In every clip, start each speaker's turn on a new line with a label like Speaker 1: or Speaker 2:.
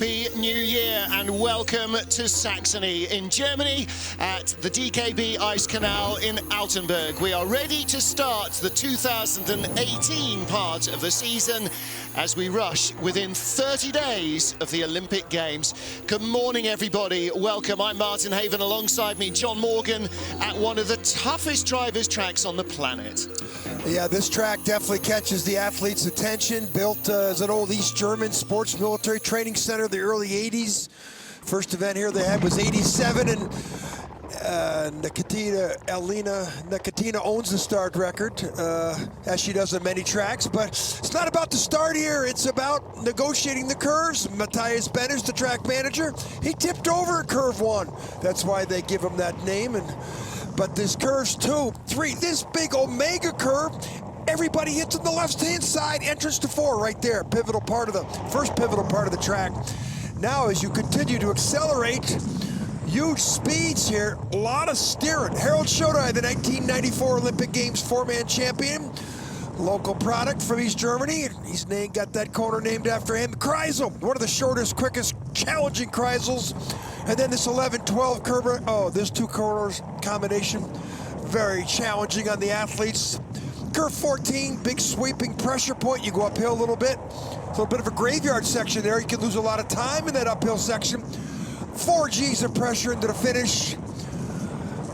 Speaker 1: Happy New Year and welcome to Saxony in Germany at the DKB Ice Canal in Altenberg. We are ready to start the 2018 part of the season as we rush within 30 days of the Olympic Games. Good morning, everybody. Welcome. I'm Martin Haven. Alongside me, John Morgan at one of the toughest drivers tracks on the planet.
Speaker 2: Yeah, this track definitely catches the athletes' attention. Built as an old East German sports military training center in the early 80s. First event here they had was 87, and Nikatina owns the start record, as she does on many tracks. But it's not about the start here, it's about negotiating the curves. Matthias Bennis, the track manager, he tipped over at curve 1. That's why they give him that name. But there's curves 2, 3, this big omega curve, everybody hits on the left-hand side, entrance to 4 right there, first pivotal part of the track. Now as you continue to accelerate, huge speeds here, a lot of steering. Harold Schodai, the 1994 Olympic Games 4-man champion, local product from East Germany. He's got that corner named after him. Kreisel, one of the shortest, quickest, challenging Kreisels. And then this 11-12 curve, this two corners combination, very challenging on the athletes. Curve 14, big sweeping pressure point. You go uphill a little bit of a graveyard section there. You can lose a lot of time in that uphill section. 4 G's of pressure into the finish.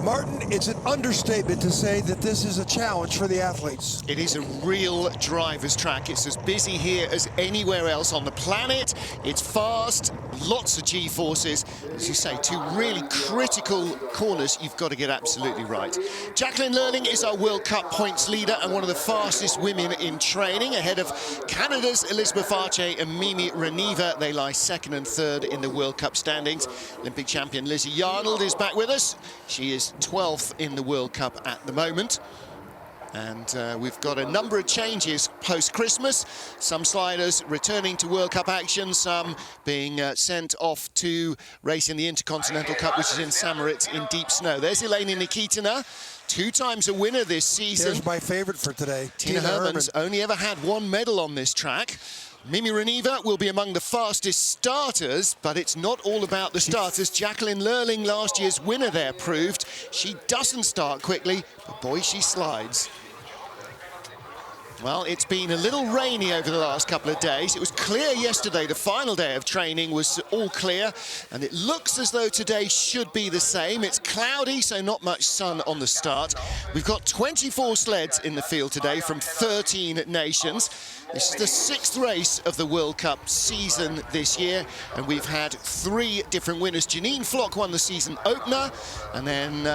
Speaker 2: Martin, it's an understatement to say that this is a challenge for the athletes.
Speaker 1: It is a real driver's track. It's as busy here as anywhere else on the planet. It's fast, lots of G-forces. As you say, 2 really critical corners you've got to get absolutely right. Jacqueline Loelling is our World Cup points leader and one of the fastest women in training, ahead of Canada's Elizabeth Archer and Mimi Reneva. They lie 2nd and 3rd in the World Cup standings. Olympic champion Lizzie Yarnold is back with us. She is 12th in the World Cup at the moment. And we've got a number of changes post-Christmas. Some sliders returning to World Cup action, some being sent off to race in the Intercontinental Cup, which is in St. in deep snow. There's Elena Nikitina, 2 times a winner this season.
Speaker 2: Here's my favorite for today.
Speaker 1: Tina Herman's only ever had 1 medal on this track. Mimi Reneva will be among the fastest starters, but it's not all about the starters. Jacqueline Loelling, last year's winner there, proved she doesn't start quickly, but boy, she slides. Well, it's been a little rainy over the last couple of days. It was clear yesterday, the final day of training was all clear, and it looks as though today should be the same. It's cloudy, so not much sun on the start. We've got 24 sleds in the field today from 13 nations. This is the 6th race of the World Cup season this year, and we've had 3 different winners. Janine Flock won the season opener, and then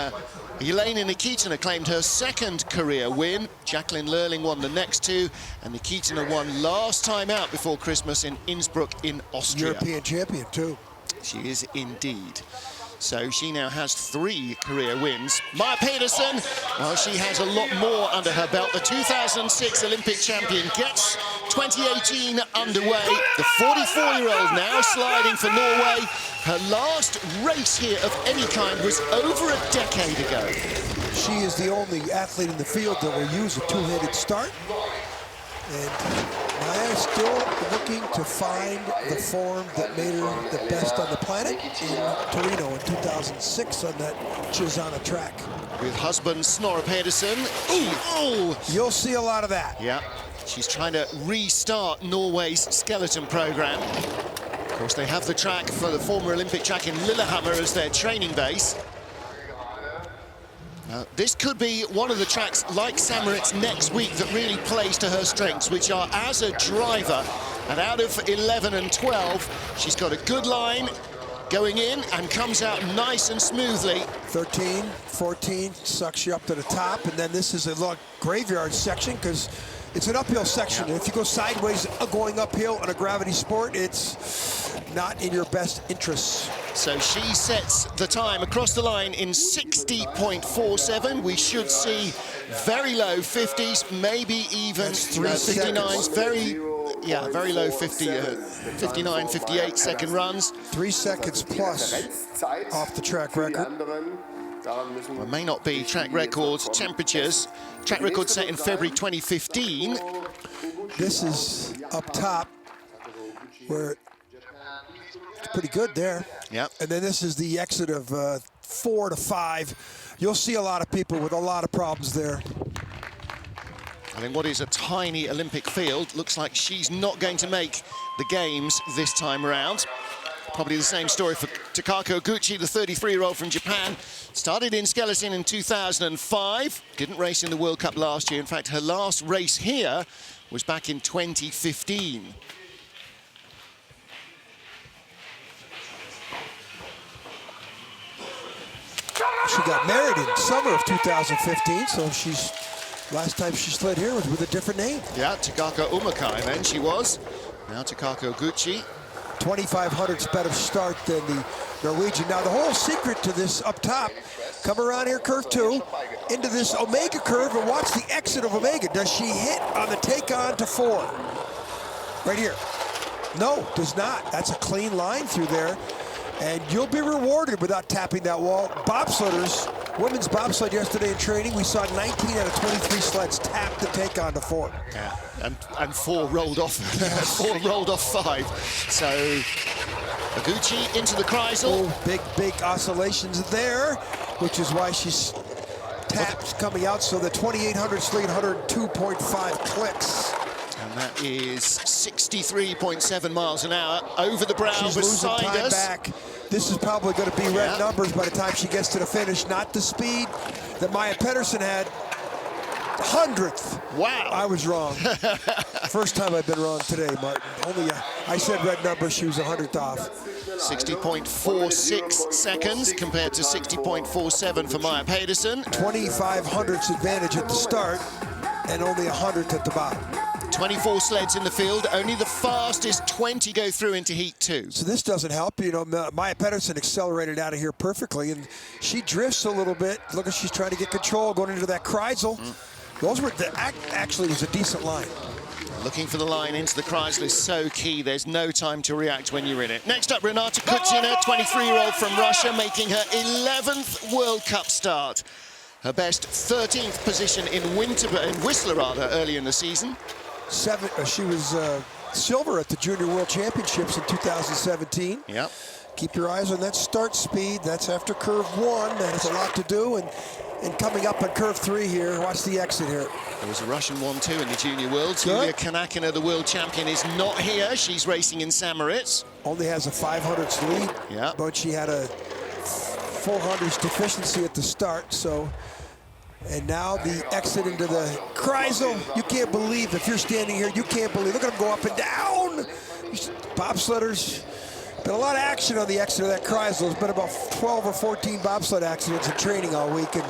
Speaker 1: Elena Nikitina claimed her 2nd career win. Jacqueline Loelling won the next 2, and Nikitina won last time out before Christmas in Innsbruck in Austria.
Speaker 2: European champion too.
Speaker 1: She is indeed. So she now has 3 career wins. Maja Pedersen, well, she has a lot more under her belt. The 2006 Olympic champion gets 2018 underway. The 44-year-old now sliding for Norway. Her last race here of any kind was over a decade ago.
Speaker 2: She is the only athlete in the field that will use a 2-handed start. And Maja still looking to find the form that made her the best on the planet in Torino in 2006 on that Cesana track.
Speaker 1: With husband Snorre Pedersen. Ooh.
Speaker 2: You'll see a lot of that.
Speaker 1: Yeah, she's trying to restart Norway's skeleton program. Of course, they have the track for the former Olympic track in Lillehammer as their training base. This could be one of the tracks like St. next week that really plays to her strengths, which are as a driver. And out of 11 and 12, she's got a good line going in and comes out nice and smoothly. 13, 14 sucks you up to the top, and then this is a little graveyard section because it's an uphill section. And if you go sideways going uphill in a gravity sport, it's not in your best interests. So she sets the time across the line in 60.47. We should see very low 50s, maybe even 59s. Very low 59, 58 second runs. 3 seconds plus off the track record. Well, may not be track record temperatures. Track record set in February 2015. This is up top where
Speaker 2: It's pretty good there.
Speaker 1: Yeah.
Speaker 2: And then this is the exit of 4 to 5. You'll see a lot of people with a lot of problems there.
Speaker 1: I think what is a tiny Olympic field looks like she's not going to make the games this time around. Probably the same story for Takako Oguchi, the 33-year-old from Japan. Started in skeleton in 2005. Didn't race in the World Cup last year. In fact, her last race here was back in 2015.
Speaker 2: She got married in summer of 2015, so she's last time she slid here was with a different name.
Speaker 1: Yeah, Takako Umakai then she was. Now Takako Oguchi.
Speaker 2: 2,500ths better start than the Norwegian. Now the whole secret to this up top, come around here curve 2, into this Omega curve, and watch the exit of Omega. Does she hit on the take on to 4? Right here. No, does not. That's a clean line through there. And you'll be rewarded without tapping that wall. Bobsledders, women's bobsled yesterday in training, we saw 19 out of 23 sleds tap the take on to 4.
Speaker 1: Yeah, and 4 rolled off. 4 rolled off 5. So Oguchi into the Kreisel.
Speaker 2: Oh, big oscillations there, which is why she's tapped coming out. So the 2,800 lead 102.5 clicks.
Speaker 1: And that is 63.7 miles an hour over the brow
Speaker 2: She's
Speaker 1: beside
Speaker 2: losing time
Speaker 1: us.
Speaker 2: back. This is probably going to be red numbers by the time she gets to the finish. Not the speed that Maya Pedersen had. 100th.
Speaker 1: Wow.
Speaker 2: I was wrong. First time I've been wrong today, Martin. Only I said red numbers. She was 100th off.
Speaker 1: 60.46 seconds compared to 60.47 for Maya Pedersen.
Speaker 2: 2,500ths advantage at the start and only 100th at the bottom.
Speaker 1: 24 sleds in the field, only the fastest 20 go through into heat 2.
Speaker 2: So this doesn't help. You know, Maya Pedersen accelerated out of here perfectly, and she drifts a little bit. Look at she's trying to get control, going into that Kreisel. Those were actually was a decent line.
Speaker 1: Looking for the line into the Kreisel is so key. There's no time to react when you're in it. Next up, Renata Kutina, 23-year-old from Russia, making her 11th World Cup start. Her best 13th position in Whistler earlier in the season.
Speaker 2: She was silver at the Junior World Championships in 2017.
Speaker 1: Yep.
Speaker 2: Keep your eyes on that start speed. That's after curve 1. That has a lot to do. And coming up on curve 3 here, watch the exit here.
Speaker 1: There was a Russian one too in the Junior Worlds. Yulia Kanakina, the world champion, is not here. She's racing in Samoritz.
Speaker 2: Only has a 500ths lead.
Speaker 1: Yeah.
Speaker 2: But she had a 400s deficiency at the start, so. And now the exit into the Kreisel. You can't believe, if you're standing here, you can't believe. Look at them go up and down. Bobsledders. Been a lot of action on the exit of that Kreisel. There's been about 12 or 14 bobsled accidents in training all week. And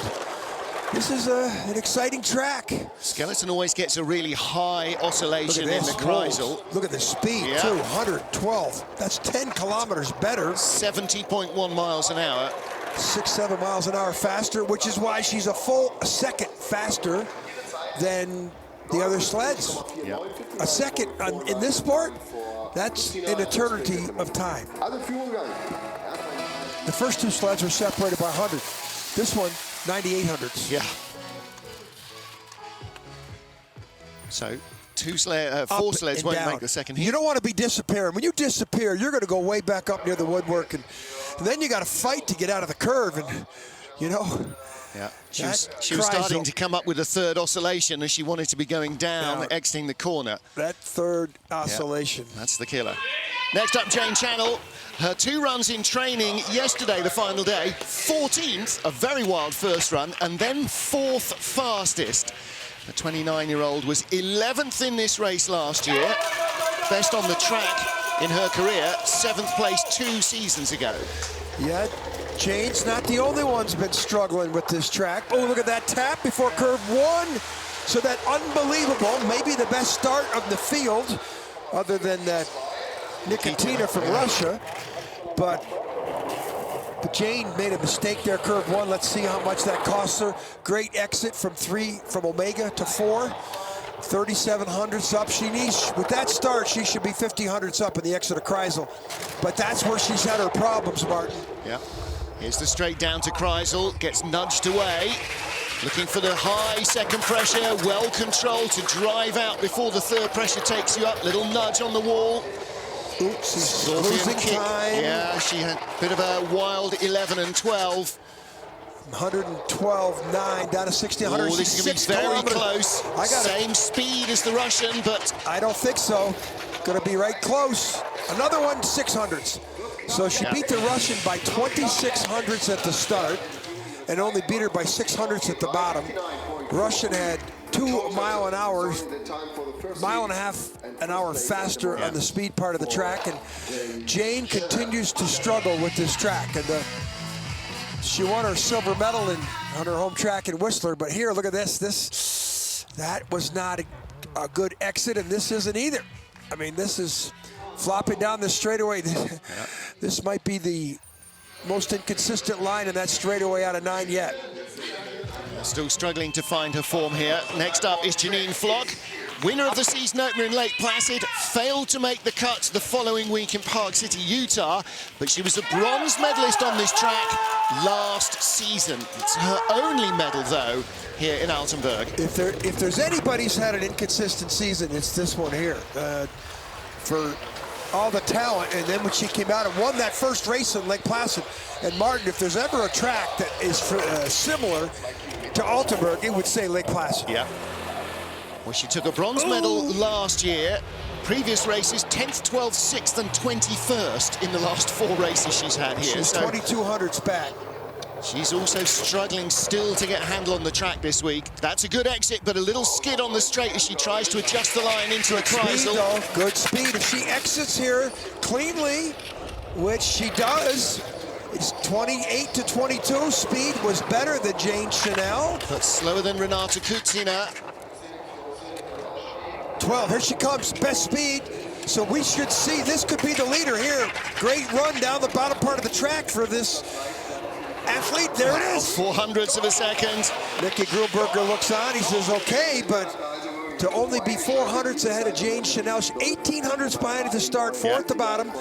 Speaker 2: this is an exciting track.
Speaker 1: Skeleton always gets a really high oscillation in the Kreisel.
Speaker 2: Look at the speed, too, 112. That's 10 kilometers better.
Speaker 1: 70.1 miles an hour.
Speaker 2: 6-7 miles an hour faster, which is why she's a full second faster than the other sleds.
Speaker 1: Yep.
Speaker 2: A second in this sport, that's an eternity of time. The first 2 sleds were separated by 100. This one, 9,800ths.
Speaker 1: Yeah. So 4 sleds won't make the second heat.
Speaker 2: You don't want to be disappearing. When you disappear, you're going to go way back up near the woodwork, and then you got to fight to get out of the curve, and you know.
Speaker 1: Yeah, she was starting to come up with a 3rd oscillation as she wanted to be going down, exiting the corner.
Speaker 2: That 3rd oscillation.
Speaker 1: Yeah, that's the killer. Next up, Jane Channel. Her 2 runs in training yesterday, the final day. 14th, a very wild first run, and then 4th fastest. The 29-year-old was 11th in this race last year. Best on the track in her career, 7th place 2 seasons ago.
Speaker 2: Yeah, Jane's not the only one's been struggling with this track. Oh, look at that tap before curve 1. So that unbelievable, maybe the best start of the field, other than that Nikitina from Russia. But Jane made a mistake there, curve 1. Let's see how much that costs her. Great exit from Omega to 4. 3,700ths up. She needs, with that start, she should be 50 hundredths up in the exit of Kreisel. But that's where she's had her problems, Martin.
Speaker 1: Yeah. Here's the straight down to Kreisel, gets nudged away. Looking for the high second pressure, well controlled to drive out before the 3rd pressure takes you up. Little nudge on the wall.
Speaker 2: Oops, he's losing time.
Speaker 1: Yeah, she had a bit of a wild 11 and 12.
Speaker 2: 112.9 down to 60.
Speaker 1: Oh, this is going to be very close. Same speed as the Russian, but
Speaker 2: I don't think so. Going to be right close. Another one, 600s. So she beat the Russian by 26 hundredths at the start and only beat her by 6 hundredths at the bottom. Russian had 2 mile an hour, mile and a half an hour faster on the speed part of the track, and Jane continues to struggle with this track. And she won her silver medal on her home track in Whistler, but here, look at this. That was not a good exit, and this isn't either. I mean, this is flopping down the straightaway. This might be the most inconsistent line in that straightaway out of 9 yet.
Speaker 1: Still struggling to find her form here. Next up is Janine Flock, winner of the season opener in Lake Placid, failed to make the cut the following week in Park City, Utah, but she was a bronze medalist on this track last season. It's her only medal, though, here in Altenberg.
Speaker 2: If there's anybody who's had an inconsistent season, it's this one here. For all the talent, and then when she came out and won that first race in Lake Placid. And Martin, if there's ever a track that is similar to Altenberg, it would say Lake Placid.
Speaker 1: Yeah. Well, she took a bronze medal last year. Previous races, 10th, 12th, 6th, and 21st in the last 4 races she's had here.
Speaker 2: She's 2200s back.
Speaker 1: She's also struggling still to get a handle on the track this week. That's a good exit, but a little skid on the straight as she tries to adjust the line into a Kreisel.
Speaker 2: Good speed. If she exits here cleanly, which she does, it's 28 to 22. Speed was better than Jane Chanel.
Speaker 1: But slower than Renata Kutsina.
Speaker 2: 12, here she comes, best speed. So we should see, this could be the leader here. Great run down the bottom part of the track for this athlete. There it is.
Speaker 1: 400ths of a second.
Speaker 2: Nicky Grubberger looks on, he says, okay, but to only be 400ths ahead of Jane Chanel, 1800ths behind at the start, 4 at the bottom,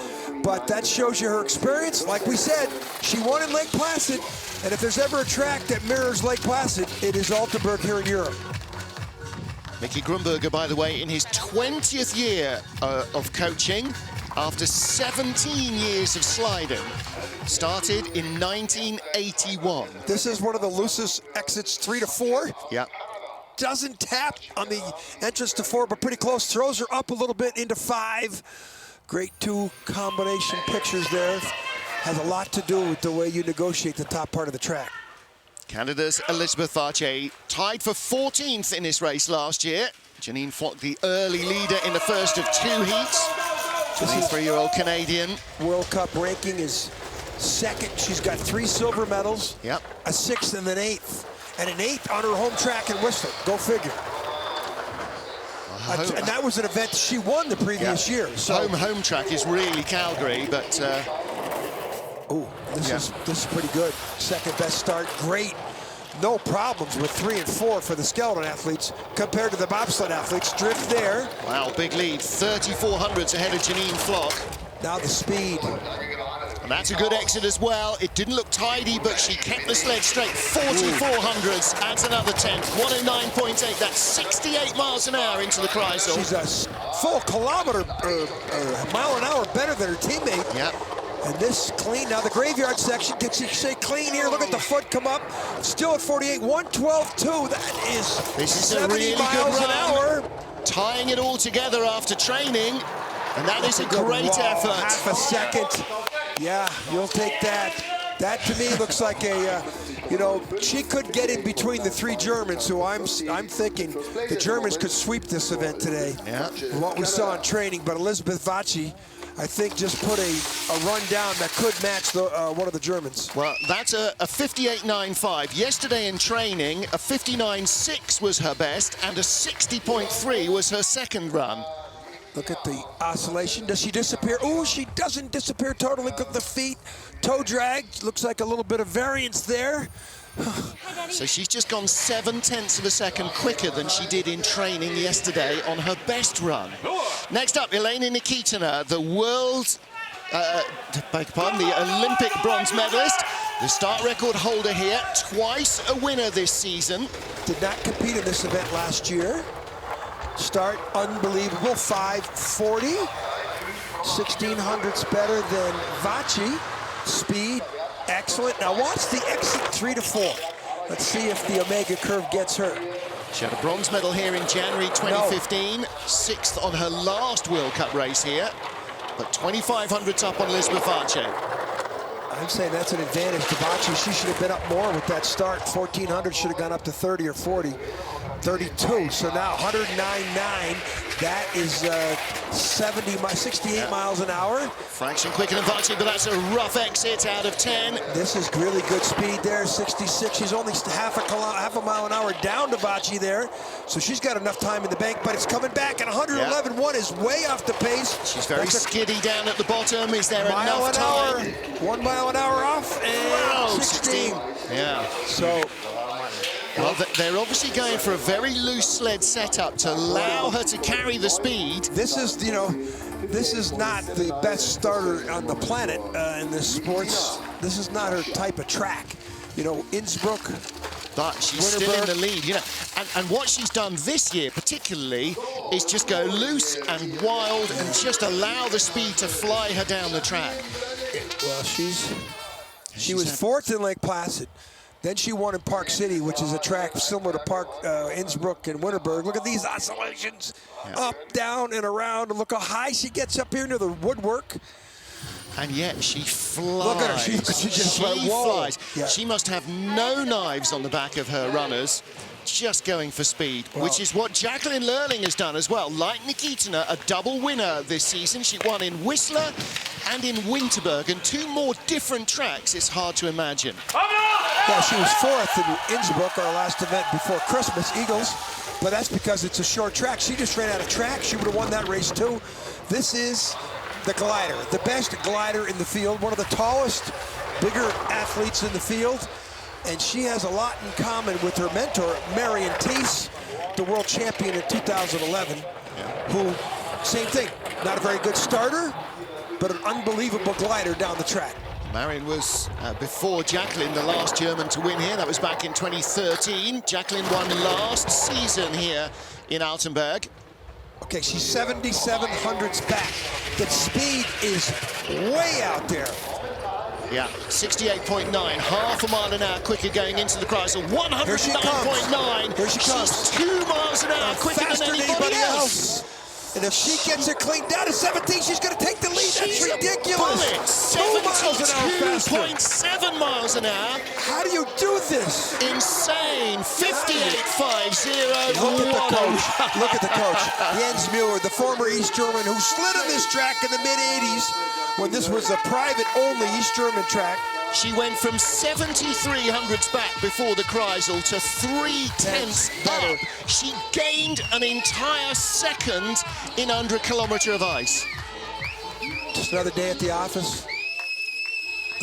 Speaker 2: but that shows you her experience. Like we said, she won in Lake Placid, and if there's ever a track that mirrors Lake Placid, it is Altenberg here in Europe.
Speaker 1: Nicky Grumberger, by the way, in his 20th year of coaching, after 17 years of sliding, started in 1981.
Speaker 2: This is one of the loosest exits, 3 to 4.
Speaker 1: Yeah.
Speaker 2: Doesn't tap on the entrance to 4, but pretty close. Throws her up a little bit into 5. Great 2 combination pictures there. Has a lot to do with the way you negotiate the top part of the track.
Speaker 1: Canada's Elizabeth Vacher tied for 14th in this race last year. Janine Flock, the early leader in the first of 2 heats. 23-year-old Canadian.
Speaker 2: World Cup ranking is 2nd. She's got 3 silver medals,
Speaker 1: a
Speaker 2: 6th and an 8th. And an 8th on her home track in Whistler. Go figure. And that was an event she won the previous year. So
Speaker 1: home track is really Calgary, but
Speaker 2: this is pretty good. 2nd best start. Great. No problems with 3 and 4 for the skeleton athletes compared to the bobsled athletes. Drift there.
Speaker 1: Wow, big lead. 3400ths ahead of Janine Flock.
Speaker 2: Now the speed.
Speaker 1: And that's a good exit as well. It didn't look tidy, but she kept the sled straight. 4400ths adds another 10th. 109.8. That's 68 miles an hour into the Kreisel.
Speaker 2: She's a full kilometer, mile an hour better than her teammate.
Speaker 1: Yep.
Speaker 2: And this clean. Now the graveyard section, did she say clean here? Look at the foot come up. Still at 48, 112.2. That is 70
Speaker 1: really
Speaker 2: miles
Speaker 1: good
Speaker 2: an hour.
Speaker 1: Tying it all together after training. And that is a great effort.
Speaker 2: Half a second. Yeah, you'll take that. That to me looks like a, she could get in between the 3 Germans, who I'm thinking the Germans could sweep this event today.
Speaker 1: Yeah.
Speaker 2: What we saw in training, but Elizabeth Vacher, I think, just put a run down that could match the one of the Germans.
Speaker 1: Well, that's a 58.95. Yesterday in training, a 59.6 was her best, and a 60.3 was her second run.
Speaker 2: Look at the oscillation. Does she disappear? Oh, she doesn't disappear totally. Look at the feet. Toe drag. Looks like a little bit of variance there.
Speaker 1: So she's just gone 7/10 of a second quicker than she did in training yesterday on her best run. Next up, Elena Nikitina, the the Olympic bronze medalist, the start record holder here, twice a winner this season.
Speaker 2: Did not compete in this event last year. Start unbelievable, 5:40. 1600ths better than Vaci. Speed, excellent. Now watch the exit 3 to 4. Let's see if the Omega curve gets her.
Speaker 1: She had a bronze medal here in January 2015, 6th on her last World Cup race here, but 2500ths up on Elizabeth Vaci.
Speaker 2: I'm saying that's an advantage to Vaci. She should have been up more with that start. 1400 should have gone up to 30 or 40. 32, so now 109.9. That is 68 miles an hour.
Speaker 1: Fraction quicker than Vaci, but that's a rough exit out of 10.
Speaker 2: This is really good speed there, 66. She's only half a mile an hour down to Vaci there, so she's got enough time in the bank, but it's coming back, and 111.1 is way off the pace.
Speaker 1: She's very skiddy down at the bottom. Is there enough time?
Speaker 2: 1 mile an hour off, and 16.
Speaker 1: Yeah.
Speaker 2: So,
Speaker 1: well, they're obviously going for a very loose sled setup to allow her to carry the speed.
Speaker 2: This is, you know, this is not the best starter on the planet in this sports. This is not her type of track. You know, Innsbruck,
Speaker 1: but she's still in the lead, you know. And what she's done this year, particularly, is just go loose and wild and just allow the speed to fly her down the track.
Speaker 2: Well, she was fourth in Lake Placid. Then she won in Park City, which is a track similar to Innsbruck and Winterberg. Look at these oscillations, up, down, and around. And look how high she gets up here into the woodwork.
Speaker 1: And yet she flies.
Speaker 2: Look at her, she just
Speaker 1: flies.
Speaker 2: Yeah.
Speaker 1: She must have no knives on the back of her runners, just going for speed, which is what Jacqueline Loelling has done as well. Like Nikitina, a double winner this season. She won in Whistler and in Winterberg, and 2 more different tracks. It's hard to imagine.
Speaker 2: Yeah, she was fourth in Innsbruck, our last event before Christmas, Eagles, but that's because it's a short track. She just ran out of track. She would have won that race too. This is the glider, the best glider in the field, one of the tallest, bigger athletes in the field, and she has a lot in common with her mentor, Marion Thies, the world champion in 2011, who, same thing, not a very good starter, but an unbelievable glider down the track.
Speaker 1: Marion was, before Jacqueline, the last German to win here. That was back in 2013. Jacqueline won last season here in Altenberg.
Speaker 2: Okay, she's 7,700ths back. The speed is way out there.
Speaker 1: Yeah, 68.9, half a mile an hour quicker going into the Kreisel. 109.9.
Speaker 2: Here she comes.
Speaker 1: She's 2 miles an hour quicker than anybody else.
Speaker 2: And if she gets it cleaned down to 17, she's going to take the lead.
Speaker 1: She's
Speaker 2: That's ridiculous.
Speaker 1: 72.7 miles an hour.
Speaker 2: How do you do this?
Speaker 1: Insane. 58.50.
Speaker 2: Look at the coach. Look at the coach. Jens Mueller, the former East German who slid on this track in the mid-80s when this was a private-only East German track.
Speaker 1: She went from 7,300ths back before the Kreisel to 3/10 up. She gained an entire second in under a kilometre of ice.
Speaker 2: Just another day at the office.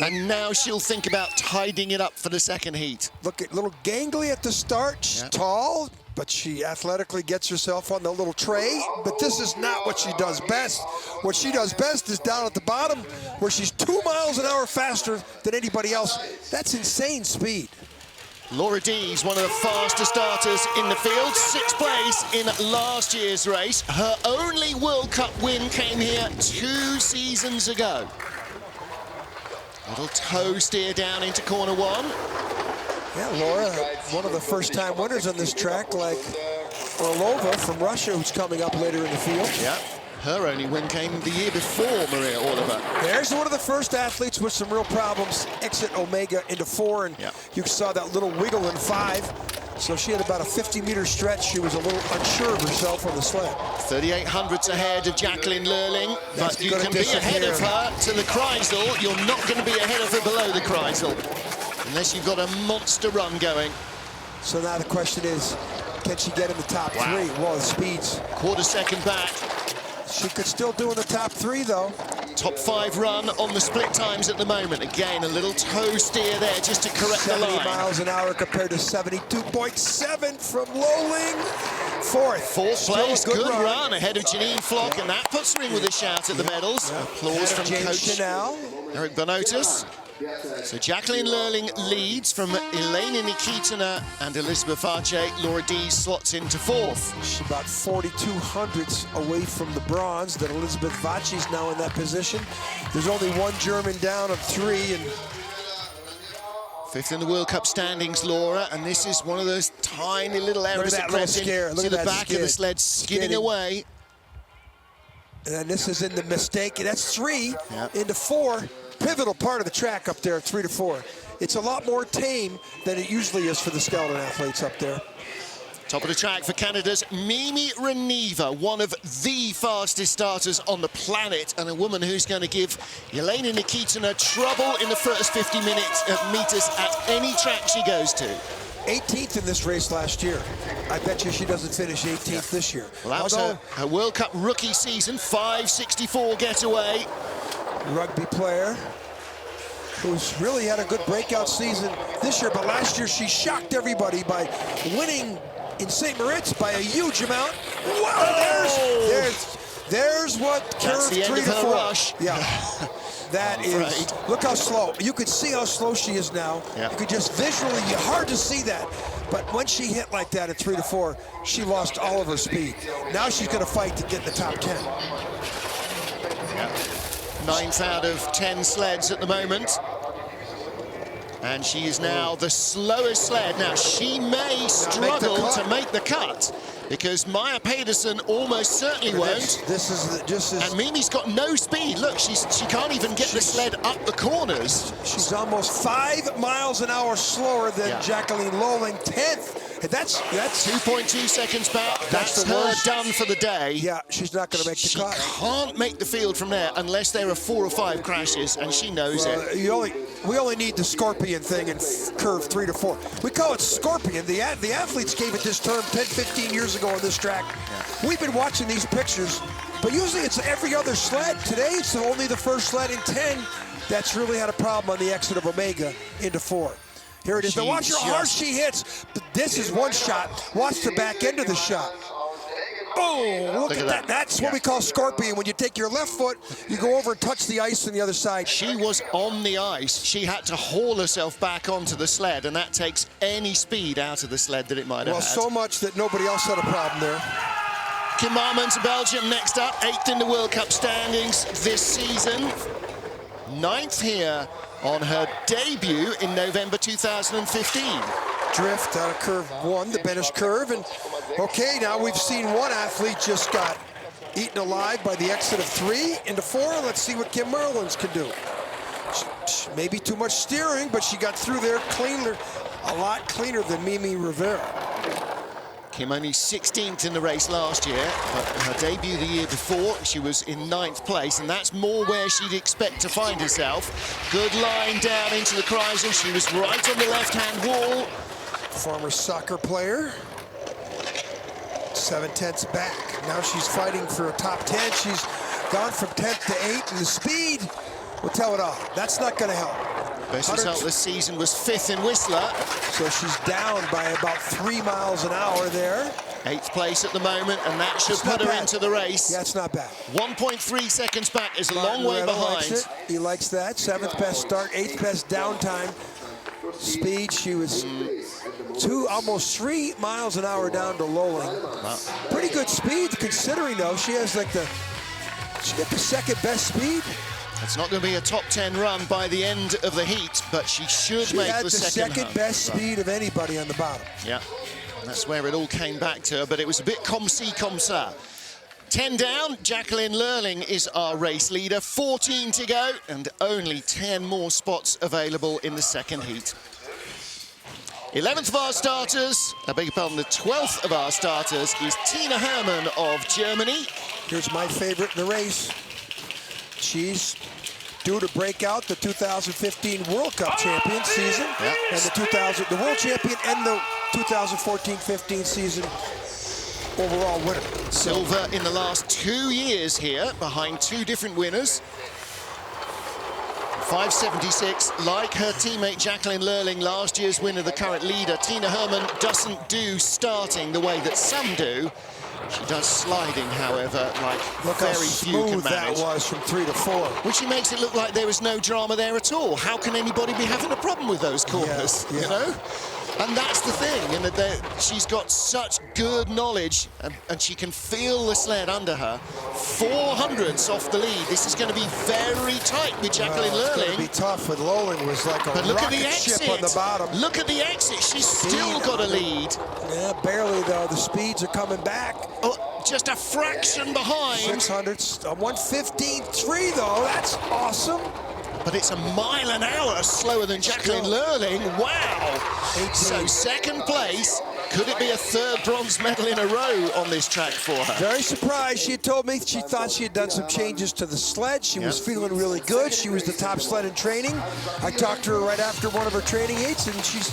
Speaker 1: And now she'll think about tidying it up for the second heat.
Speaker 2: Look at little gangly at the start. She's tall, but she athletically gets herself on the little tray. But this is not what she does best. What she does best is down at the bottom, where she's 2 miles an hour faster than anybody else. That's insane speed.
Speaker 1: Laura Dees, one of the fastest starters in the field, 6th place in last year's race. Her only World Cup win came here 2 seasons ago. Little toe steer down into corner 1.
Speaker 2: Yeah, Laura, one of the first-time winners on this track, like Orlova from Russia, who's coming up later in the field.
Speaker 1: Yeah, her only win came the year before Maria Orlova.
Speaker 2: There's one of the first athletes with some real problems. Exit Omega into 4, and you saw that little wiggle in 5. So she had about a 50-meter stretch. She was a little unsure of herself on the sled.
Speaker 1: 3,800ths ahead of Jacqueline Loelling, but you can be ahead of her to the Kreisel. You're not going to be ahead of her below the Kreisel, unless you've got a monster run going.
Speaker 2: So now the question is, can she get in the top 3? Well, the speed's
Speaker 1: quarter second back.
Speaker 2: She could still do in the top 3, though.
Speaker 1: Top 5 run on the split times at the moment. Again, a little toe steer there just to correct the line.
Speaker 2: 70 miles an hour compared to 72.7 from Loelling. Fourth
Speaker 1: place, good run ahead of Janine Flock, and that puts her in with a shout at the medals. Applause from
Speaker 2: James
Speaker 1: Coach
Speaker 2: Chanel.
Speaker 1: Eric Bonotis. So Jacqueline Loelling leads from Elena Nikitina and Elizabeth Vace. Laura Dees slots into fourth.
Speaker 2: She's about 42 hundredths away from the bronze. That Elizabeth Vace is now in that position. There's only one German down of 3, and
Speaker 1: fifth in the World Cup standings, Laura, and this is one of those tiny little errors that crept into the back of the sled, skidding away.
Speaker 2: And this is in the mistake. That's 3 into 4. Pivotal part of the track up there, 3 to 4. It's a lot more tame than it usually is for the skeleton athletes up there.
Speaker 1: Top of the track for Canada's Mimi Reneva, one of the fastest starters on the planet, and a woman who's going to give Elena Nikitina trouble in the first 50 meters at any track she goes to.
Speaker 2: 18th in this race last year. I bet you she doesn't finish 18th this year.
Speaker 1: Well, that was her World Cup rookie season, 5.64 getaway.
Speaker 2: Rugby player who's really had a good breakout season this year, but last year she shocked everybody by winning in St. Moritz by a huge amount. Wow, there's what curve 3 to 4.
Speaker 1: Rush.
Speaker 2: Yeah, that is, look how slow. You could see how slow she is now. You could just visually, hard to see that. But when she hit like that at 3 to 4, she lost all of her speed. Now she's gonna fight to get in the top 10.
Speaker 1: 9th out of 10 sleds at the moment. And she is now the slowest sled. Now, she may struggle to make the cut because Maya Pedersen almost certainly won't.
Speaker 2: This is
Speaker 1: and Mimi's got no speed. Look, she can't even get the sled up the corners.
Speaker 2: She's almost 5 miles an hour slower than Jacqueline Loelling, 10th. That's
Speaker 1: 2.2 seconds back. That's her done for the day.
Speaker 2: Yeah, she's not going to make the cut.
Speaker 1: She can't make the field from there unless there are 4 or 5 crashes, and she knows it.
Speaker 2: We only need the scorpion thing in curve 3 to 4. We call it scorpion. The athletes gave it this term 10, 15 years ago on this track. We've been watching these pictures, but usually it's every other sled. Today it's only the first sled in 10 that's really had a problem on the exit of Omega into 4. Here it is. Now watch how hard she hits. This is one shot. Watch the back end of the shot. Oh, look at that. That's what we call scorpion. When you take your left foot, you go over and touch the ice on the other side.
Speaker 1: She was on the ice. She had to haul herself back onto the sled, and that takes any speed out of the sled that it might have had.
Speaker 2: Well, so much that nobody else had a problem there.
Speaker 1: Kim Marmons, Belgium, next up. 8th in the World Cup standings this season. 9th here on her debut in November 2015.
Speaker 2: Drift out of curve 1, the Benish curve, and okay, now we've seen one athlete just got eaten alive by the exit of 3 into 4. Let's see what Kim Marlins can do. Maybe too much steering, but she got through there cleaner, a lot cleaner than Mimi Rivera.
Speaker 1: Kim only 16th in the race last year, but her debut the year before, she was in 9th place, and that's more where she'd expect to find herself. Good line down into the Kreisel. She was right on the left-hand wall.
Speaker 2: Former soccer player. 7/10 back. Now she's fighting for a top 10. She's gone from 10th to 8th, and the speed will tell it all. That's not going to help.
Speaker 1: Best result this season was 5th in Whistler.
Speaker 2: So she's down by about 3 miles an hour there.
Speaker 1: 8th place at the moment, and that should put her into the race.
Speaker 2: Yeah, it's not bad.
Speaker 1: 1.3 seconds back is a long way behind.
Speaker 2: He likes that. 7th best start, 8th best downtime. Speed, she was almost 3 miles an hour down to Loelling.
Speaker 1: Wow.
Speaker 2: Pretty good speed, considering though she has like she got the 2nd best speed.
Speaker 1: It's not going to be a top 10 run by the end of the heat, but she should make the second
Speaker 2: best speed of anybody on the bottom.
Speaker 1: Yeah, that's where it all came back to her, but it was a bit comme ci, comme ça. 10 down, Jacqueline Loelling is our race leader. 14 to go, and only 10 more spots available in the second heat. 11th of our starters, I beg your pardon, the 12th of our starters is Tina Hermann of Germany.
Speaker 2: Here's my favorite in the race. She's due to break out the 2015 World Cup champion season, and the World champion and the 2014-15 season overall winner.
Speaker 1: Silver in the last 2 years here, behind 2 different winners. 5.76, like her teammate Jacqueline Loelling, last year's winner, the current leader. Tina Hermann doesn't do starting the way that some do. She does sliding, however, like
Speaker 2: look
Speaker 1: very
Speaker 2: how
Speaker 1: few can
Speaker 2: smooth that
Speaker 1: manage.
Speaker 2: was from 3 to 4.
Speaker 1: Which makes it look like there was no drama there at all. How can anybody be having a problem with those corners,
Speaker 2: Yeah.
Speaker 1: you know? And that's the thing, in that she's got such good knowledge, and she can feel the sled under her. 400s off the lead. This is going to be very tight with Jacqueline Loelling.
Speaker 2: It's going to be tough with Loelling. Was like a
Speaker 1: But look at the
Speaker 2: rocket
Speaker 1: exit.
Speaker 2: ship on the bottom.
Speaker 1: Look at the exit. She's still got a lead.
Speaker 2: Yeah, barely though. The speeds are coming back.
Speaker 1: Oh, just a fraction behind.
Speaker 2: 600s, 1:15.3 though. That's awesome.
Speaker 1: But it's a mile an hour slower than Jacqueline Loelling. Wow.
Speaker 2: 18.
Speaker 1: So second place. Could it be a third bronze medal in a row on this track for her?
Speaker 2: Very surprised. She had told me she thought she had done some changes to the sled. She was feeling really good. She was the top sled in training. I talked to her right after one of her training heats, and she's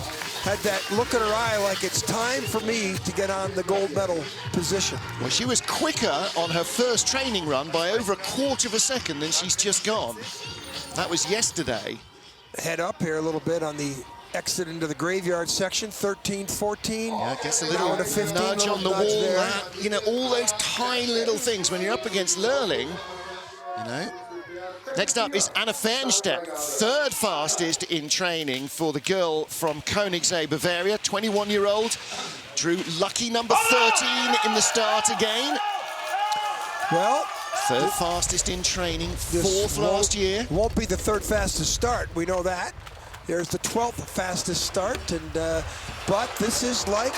Speaker 2: had that look in her eye like it's time for me to get on the gold medal position.
Speaker 1: Well, she was quicker on her first training run by over a quarter of a second than she's just gone. That was yesterday.
Speaker 2: Head up here a little bit on the exit into the graveyard section, 13, 14.
Speaker 1: Yeah, gets a little
Speaker 2: 15,
Speaker 1: nudge on the wall.
Speaker 2: there.
Speaker 1: That, you know, all those tiny little things when you're up against Loelling, you know. Next up is Anna Fernstedt, third fastest in training for the girl from Koenigsegg, Bavaria, 21-year-old. Drew lucky number 13 in the start again.
Speaker 2: Well,
Speaker 1: third fastest in training, fourth last year.
Speaker 2: Won't be the third fastest start, we know that. There's the 12th fastest start, and but this is like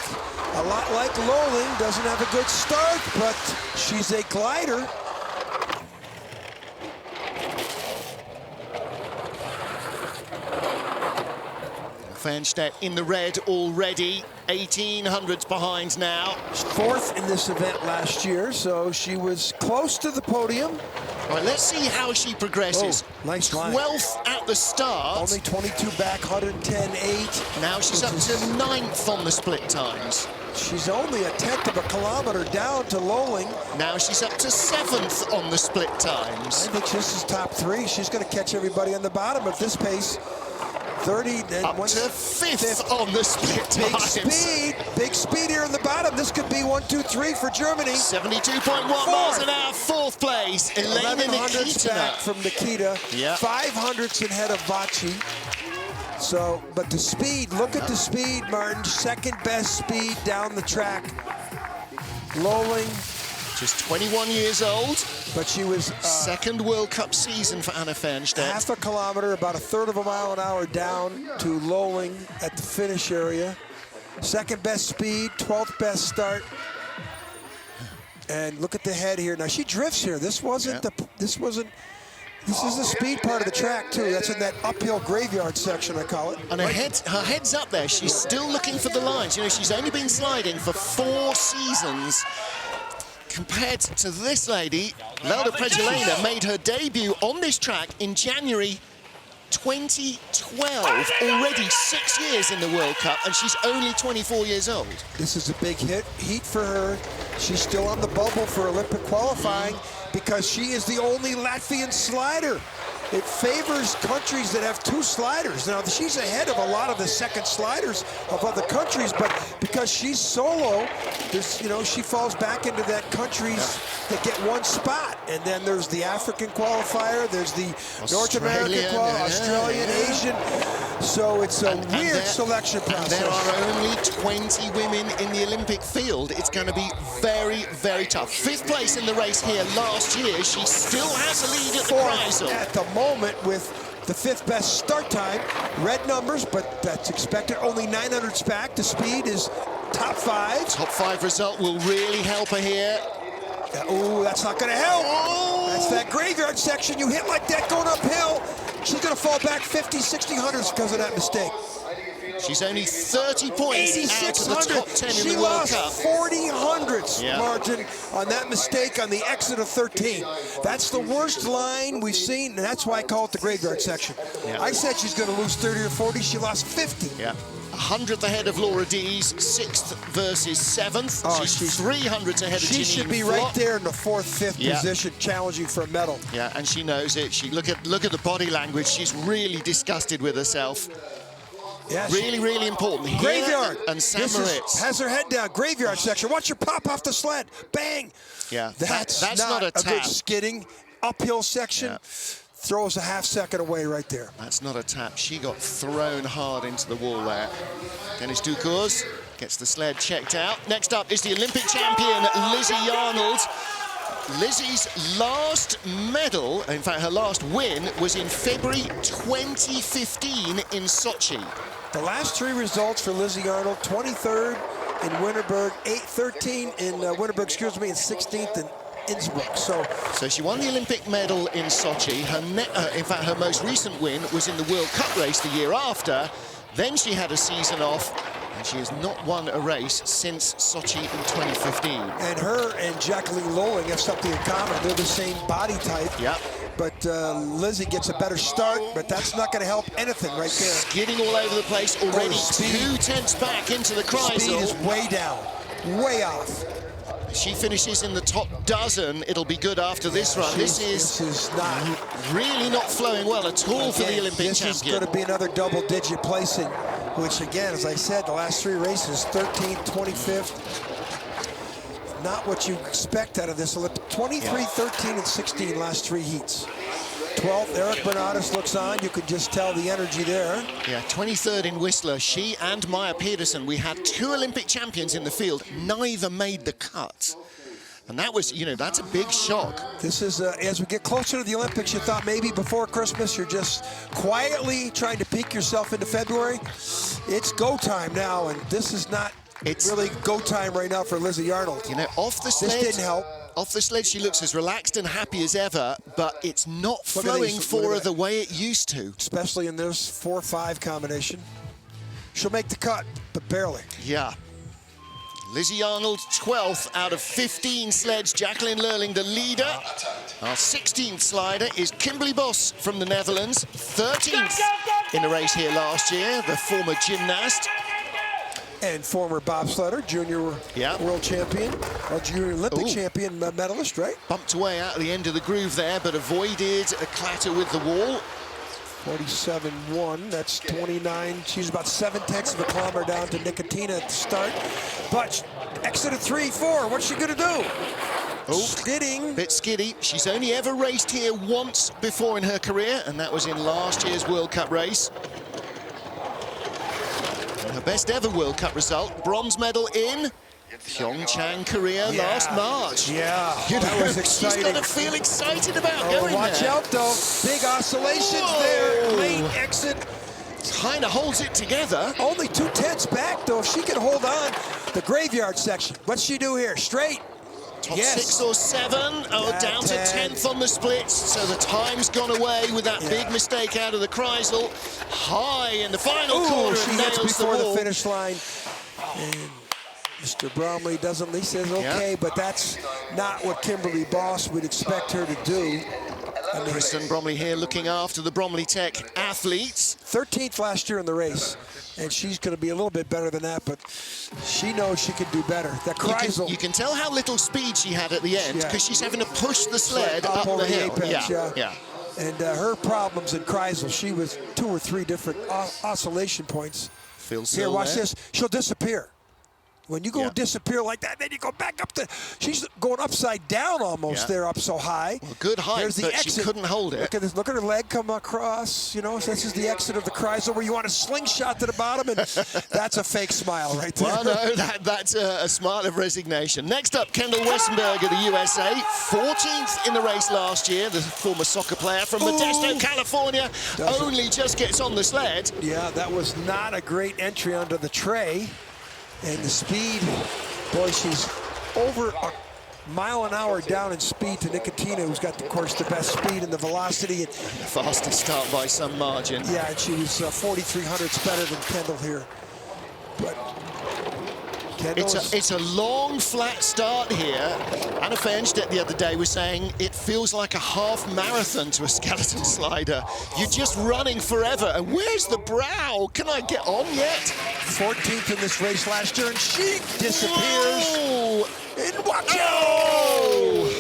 Speaker 2: a lot like Loelling. Doesn't have a good start, but she's a glider.
Speaker 1: Fernstedt in the red already, 1800s behind now.
Speaker 2: Fourth in this event last year, so she was close to the podium.
Speaker 1: All right, let's see how she progresses.
Speaker 2: Oh, nice line.
Speaker 1: 12th at the start.
Speaker 2: Only 22 back, 110.8.
Speaker 1: Now she's up to 9th on the split times.
Speaker 2: She's only a 1/10 of a kilometer down to Loelling.
Speaker 1: Now she's up to 7th on the split times.
Speaker 2: I think this is top 3. She's going to catch everybody on the bottom at this pace. 30 and
Speaker 1: Up to 5th on the split times.
Speaker 2: Big speed here in the bottom. This could be 1, 2, 3 for Germany.
Speaker 1: 72.1 miles an hour, 4th place. Elena
Speaker 2: 1100s back
Speaker 1: Nikita.
Speaker 2: from Nikita.
Speaker 1: Yeah.
Speaker 2: 500s ahead of Vachi. So, but the speed, look at the speed, Martin. Second best speed down the track. Loelling.
Speaker 1: Just 21 years old.
Speaker 2: But she was
Speaker 1: second World Cup season for Anna Fernstedt.
Speaker 2: half a kilometer, about 1/3 of a mile an hour down to Loelling at the finish area. Second best speed, 12th best start. And look at the head here. Now she drifts here. This wasn't this is the speed part of the track too. That's in that uphill graveyard section, I call it.
Speaker 1: And her head's up there. She's still looking for the lines. You know, she's only been sliding for 4 seasons. Compared to this lady, Lelda Prejelena made her debut on this track in January 2012. Already 6 years in the World Cup, and she's only 24 years old.
Speaker 2: This is a big heat for her. She's still on the bubble for Olympic qualifying because she is the only Latvian slider. It favors countries that have 2 sliders. Now, she's ahead of a lot of the second sliders of other countries, but because she's solo, you know, she falls back into that countries that get 1 spot. And then there's the African qualifier, there's the North American qualifier, Australian, Asian. So it's a weird selection process.
Speaker 1: And there are only 20 women in the Olympic field. It's going to be very, very tough. 5th place in the race here last year. She still has a lead at the Kreisel.
Speaker 2: At the moment with the 5th best start time. Red numbers, but that's expected. Only 900s back. The speed is top 5.
Speaker 1: Top 5 result will really help her here.
Speaker 2: Oh, that's not going to help. Oh. That's that graveyard section. You hit like that going uphill. She's going to fall back 50, 60 hundreds because of that mistake.
Speaker 1: She's only 30 points out of the top 10 in the World Cup.
Speaker 2: She lost 40 hundredths, Martin, on that mistake on the exit of 13. That's the worst line we've seen, and that's why I call it the graveyard section. Yeah. I said she's going to lose 30 or 40. She lost 50.
Speaker 1: Yeah. 100th ahead of Laura Dees, 6th versus 7th.
Speaker 2: Oh,
Speaker 1: she's 300s ahead of Janine.
Speaker 2: She should be right there in the 4th, 5th position, challenging for a medal.
Speaker 1: Yeah, and she knows it. Look at the body language. She's really disgusted with herself.
Speaker 2: Yeah,
Speaker 1: really, really important. Here
Speaker 2: graveyard.
Speaker 1: and St. Moritz.
Speaker 2: Has her head down. Graveyard section. Watch her pop off the sled. Bang.
Speaker 1: Yeah,
Speaker 2: That's
Speaker 1: not a tap.
Speaker 2: good skidding. Uphill section.
Speaker 1: Yeah.
Speaker 2: Throws a half-second away right there.
Speaker 1: That's not a tap. She got thrown hard into the wall there. Dennis Ducours gets the sled checked out. Next up is the Olympic champion, Lizzie Yarnold. Lizzie's last medal, in fact, her last win, was in February 2015 in Sochi.
Speaker 2: The last three results for Lizzie Yarnold: 23rd in Winterberg, 13th in Winterberg, excuse me, and 16th in Innsbruck.
Speaker 1: So she won the Olympic medal in Sochi. In fact, her most recent win was in the World Cup race the year after. Then she had a season off, and she has not won a race since Sochi in 2015. And
Speaker 2: her and Jacqueline Loelling have something in common. They're the same body type.
Speaker 1: Yep.
Speaker 2: But Lizzie gets a better start, but that's not going to help anything right there.
Speaker 1: Skidding all over the place already. 2 tenths back into the Kreisel.
Speaker 2: Speed is way down, way off.
Speaker 1: She finishes in the top dozen. It'll be good after this run. This is not really not flowing well at all for the Olympic champion.
Speaker 2: This is going to be another double-digit placing, which again, as I said, the last three races, 13th, 25th. Not what you expect out of this Olympic. 23, 13, and 16 last three heats. 12th, Eric Bernardus looks on. You could just tell the energy there.
Speaker 1: Yeah, 23rd in Whistler. She and Maya Pedersen. We had 2 Olympic champions in the field. Neither made the cut. And that was, you know, that's a big shock.
Speaker 2: This is, as we get closer to the Olympics, you thought maybe before Christmas you're just quietly trying to peak yourself into February. It's go time now, and this is not really go time right now for Lizzie Yarnold.
Speaker 1: You know, off the sled.
Speaker 2: This didn't help.
Speaker 1: Off the sled, she looks as relaxed and happy as ever, but it's not flowing for her the way it used to.
Speaker 2: Especially in this 4-5 combination. She'll make the cut, but barely.
Speaker 1: Yeah. Lizzie Yarnold, 12th out of 15 sleds. Jacqueline Loelling, the leader. Our 16th slider is Kimberly Bos from the Netherlands. 13th in the race here last year, the former gymnast.
Speaker 2: And former bobsledder, junior world champion, junior Olympic champion medalist, right?
Speaker 1: Bumped away out of the end of the groove there, but avoided a clatter with the wall.
Speaker 2: 47.1, that's 29. She's about 7 tenths of a kilometer down to Nicotina at the start. But exit at 3-4, what's she gonna do?
Speaker 1: Oh,
Speaker 2: skidding.
Speaker 1: Bit skiddy. She's only ever raced here once before in her career, and that was in last year's World Cup race. Her best ever World Cup result, bronze medal in Pyeongchang, Korea last March.
Speaker 2: Yeah,
Speaker 1: you know,
Speaker 2: that was exciting.
Speaker 1: She's got to feel excited about going
Speaker 2: watch
Speaker 1: there.
Speaker 2: out, though. Big oscillations there. Late exit.
Speaker 1: Kind of holds it together.
Speaker 2: Only 2 tenths back, though. If she can hold on, the graveyard section. What's she do here? Straight.
Speaker 1: Top 6 or 7. Oh, down to 10th on the splits. So the time's gone away with that big mistake out of the Kreisel. High in the final corner.
Speaker 2: She
Speaker 1: and
Speaker 2: hits
Speaker 1: nails
Speaker 2: before
Speaker 1: the wall.
Speaker 2: the finish line. And Mr. Bromley doesn't, he says, okay, but that's not what Kimberly Bos would expect her to do. I mean,
Speaker 1: Kristen Bromley here looking after the Bromley Tech athletes.
Speaker 2: 13th last year in the race, and she's going to be a little bit better than that, but she knows she can do better. That Kreisel.
Speaker 1: You can tell how little speed she had at the end because she's having to push the sled up the hill.
Speaker 2: Apex, And her problems in Kreisel, she was 2 or 3 different oscillation points. Here, watch this. She'll disappear. When you go disappear like that, then you go back up she's going upside down almost there, up so high.
Speaker 1: Well, good height,
Speaker 2: There's the
Speaker 1: but
Speaker 2: exit.
Speaker 1: She couldn't hold it.
Speaker 2: Look at this. Look at her leg come across. You know, this is the exit of the Kreisel where you want a slingshot to the bottom, and that's a fake smile right there.
Speaker 1: Well, no, that's a smile of resignation. Next up, Kendall Westenberg of the USA, 14th in the race last year. The former soccer player from Modesto, California, only just gets on the sled.
Speaker 2: Yeah, that was not a great entry onto the tray. And the speed, boy, she's over a mile an hour down in speed to Nicotina, who's got, of course, the best speed and the velocity. And
Speaker 1: the fastest start by some margin.
Speaker 2: Yeah, and she was 4,300ths better than Kendall here. But
Speaker 1: it's a long, flat start here. Anna Fernstedt the other day was saying it feels like a half marathon to a skeleton slider. You're just running forever. And where's the brow? Can I get on yet?
Speaker 2: 14th in this race last year, and she disappears.
Speaker 1: Whoa.
Speaker 2: And watch out!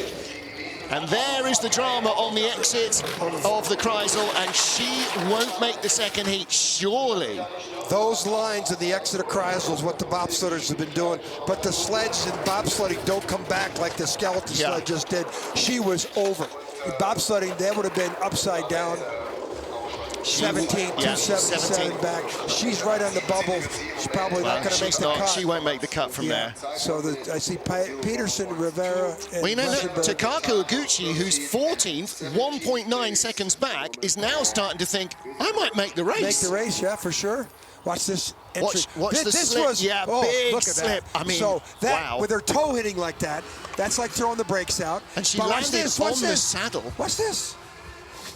Speaker 1: And there is the drama on the exit of the Kreisel, and she won't make the second heat, surely.
Speaker 2: Those lines in the exit of Kreisel is what the bobsledders have been doing, but the sleds in bobsledding don't come back like the skeleton sled just did. She was over. In bobsledding, that would have been upside down. 277 back. She's right on the bubble. She's probably not going to make the cut.
Speaker 1: She won't make the cut from there.
Speaker 2: So I see Peterson, Rivera, and
Speaker 1: Takako Oguchi, who's 14th, 1.9 seconds back, is now starting to think, I might make the race.
Speaker 2: Make the race, yeah, for sure. Watch this entry.
Speaker 1: Watch the slip. Big
Speaker 2: look at
Speaker 1: slip.
Speaker 2: That.
Speaker 1: I mean,
Speaker 2: so that,
Speaker 1: wow.
Speaker 2: With her toe hitting like that, that's like throwing the brakes out.
Speaker 1: And she landed on the saddle.
Speaker 2: Watch this.